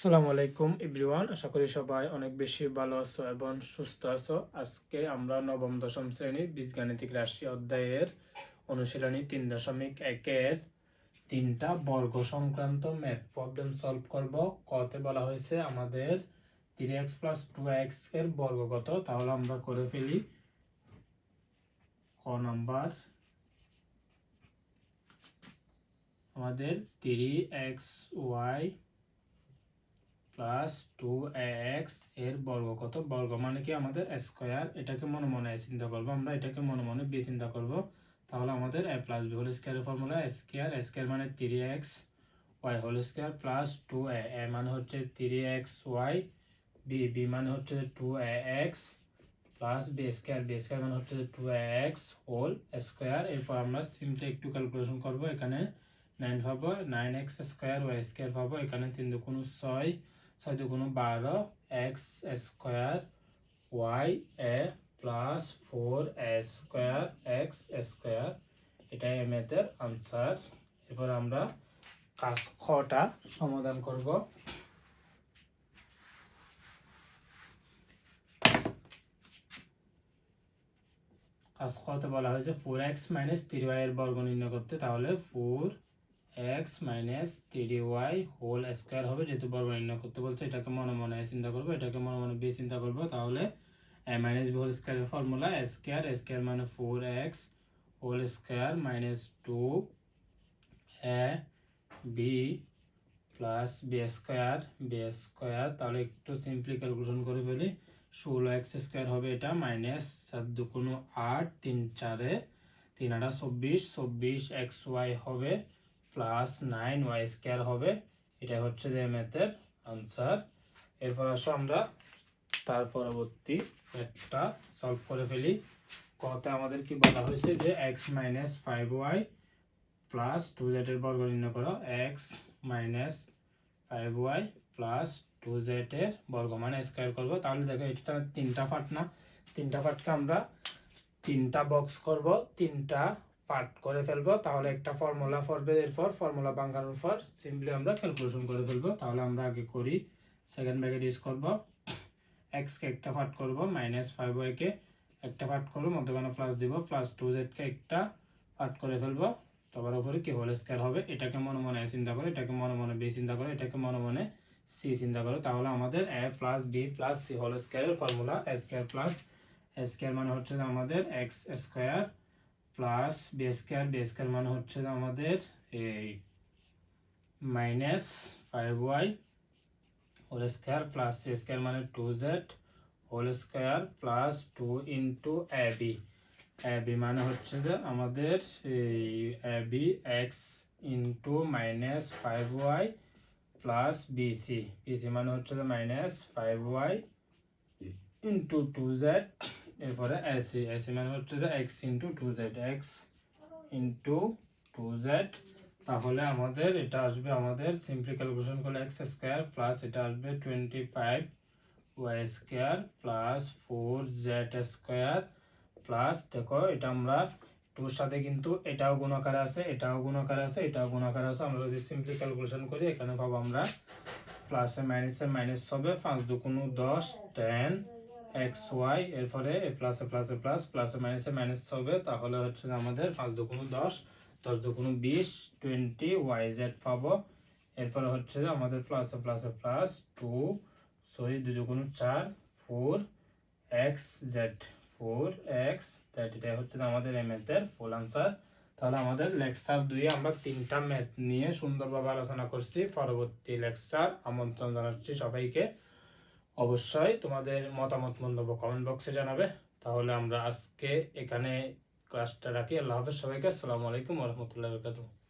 আসসালামু আলাইকুম এভরিওয়ান, আশা করি সবাই অনেক বেশি ভালো আছো এবং সুস্থ আছো। আজকে আমরা নবম দশম শ্রেণীর বীজগাণিতিক রাশি অধ্যায়ের অনুশীলনী 3.1-এর তিনটা বর্গ সংক্রান্ত ম্যাথ প্রবলেম সলভ করব। কতে বলা হয়েছে আমাদের 3x + 2x এর বর্গ কত, তাহলে আমরা করে ফেলি। ক নাম্বার আমাদের 3xy প্লাস 2x এর বর্গ কত। বর্গ মানে কি আমাদের স্কয়ার, এটাকে মনে মনে চিন্তা করবো আমরা, এটাকে মনে মনে বি চিন্তা করব। তাহলে আমাদের a + b হোল স্কয়ারের ফর্মুলা স্কয়ার মানে 3xy whole square plus 2a, a মানে হচ্ছে 3xy, b মানে হচ্ছে 2ax প্লাস b স্কয়ার মানে হচ্ছে 2ax হোল স্কয়ার। এরপর আমরা সিম্পলি একটু ক্যালকুলেশন করব। এখানে 9 পাবো, 9x স্কয়ার y স্কয়ার পাবো, এখানে 3 দুগুণ 6, 6 দুগুণ 12, x square y a plus 4a square x square, এটাই ম্যাথের আনসার। এরপর আমরা কাজ খটা সমাধান করব। কাজ খতে বলা হয়েছে 4x - 3y এর বর্গ নির্ণয় করতে। তাহলে 4x - 3y হোল স্কয়ার হবে, যেহেতু বর্গ নির্ণয় করতে বলছে। এটাকে মনে মনে চিন্তা করবো, এটাকে মনে মনে বি চিন্তা করবো। তাহলে a - b হোল স্কয়ারের ফর্মুলা স্কয়ার মানে 4x whole square minus 2ab plus b square. তাহলে একটু সিম্পলি ক্যালকুলেশন করে ফেলি। 16x স্কয়ার হবে এটা, মাইনাস 4 দুগুণ 8, 3 4 3 8 24, 24xy হবে প্লাস 9y স্কয়ার হবে। এটা হচ্ছে যে ম্যাথের আনসার। এরপর আসো আমরা তার পরবর্তী একটা সলভ করে ফেলি। কতে আমাদের কি বলা হয়েছে যে x - 5y প্লাস 2z এর বর্গ নির্ণয় করো। x - 5y প্লাস 2z এর বর্গ মানে স্কয়ার করব। তাহলে দেখো এটা তিনটা পার্ট না, তিনটা পার্টকে আমরা তিনটা বক্স করব, তিনটা পার্ট করে ফেলবো। তাহলে একটা ফর্মুলা পড়বে, এরপর ফর্মুলা বানানোর পর সিম্পলি আমরা ক্যালকুলেশন করে ফেলবো। তাহলে আমরা আগে করি, সেকেন্ড ব্র্যাকেট ইউজ করব, x কে একটা পার্ট করব, -5y কে একটা পার্ট করব, মধ্যখানে প্লাস দিব, প্লাস 2z কে একটা পার্ট করে ফেলবো, তারপর উপরে কি হোল স্কয়ার হবে। এটাকে মনে মনে চিন্তা করে, এটাকে মনে মনে বি চিন্তা করে, এটাকে মনে মনে সি চিন্তা করে। তাহলে আমাদের a + b + c হোল স্কয়ারের ফর্মুলা স্কয়ার মানে হচ্ছে আমাদের x square plus b square মানে হচ্ছে আমাদের এই -5y whole square plus c square মানে 2z whole square plus 2 into ab মানে হচ্ছে যে আমাদের এই ab x into -5y plus bc মানে হচ্ছে যে -5y ইনটু 2z। এরপরে ac মানে হচ্ছে যে x into 2z, x into 2z। তাহলে আমাদের এটা আসবে, আমাদের সিম্পলি ক্যালকুলেশন করলে x স্কয়ার প্লাস এটা আসবে 25y square plus 4z square plus, দেখো এটা আমরা 2 এর সাথে কিন্তু এটাও গুণাকারে আছে, এটাও গুণাকারে আছে, এটাও গুণাকারে আছে। আমরা যদি সিম্পলি ক্যালকুলেশন করি, এখানে পাবো আমরা প্লাসে মাইনাসে মাইনাস হবে, 5 দুগুণ 10 10 xy, এরপরে প্লাসে প্লাসে প্লাস, প্লাসে মাইনাসে মাইনাস হবে। তাহলে হচ্ছে আমাদের 5 দুগুণ 10 10 দুগুণ 20 20yz পাবো। এরপরে হচ্ছে আমাদের প্লাসে প্লাসে প্লাস 2 2 দুগুণ 4 4xz 4xz, এটা হচ্ছে আমাদের এই ম্যাথের ফুল আনসার। তাহলে আমাদের লেকচার 2 আমরা তিনটা ম্যাথ নিয়ে সুন্দরভাবে আলোচনা করছি। পরবর্তী লেকচার আমন্ত্রণ জানাচ্ছি সবাইকে। অবশ্যই তোমাদের মতামত মন্তব্য কমেন্ট বক্সে জানাবে। তাহলে আমরা আজকে এখানে ক্লাসটা রাখি। আল্লাহ হাফেজ সবাইকে। আসসালামু আলাইকুম ওয়া রাহমাতুল্লাহি ওয়া বারাকাতুহু।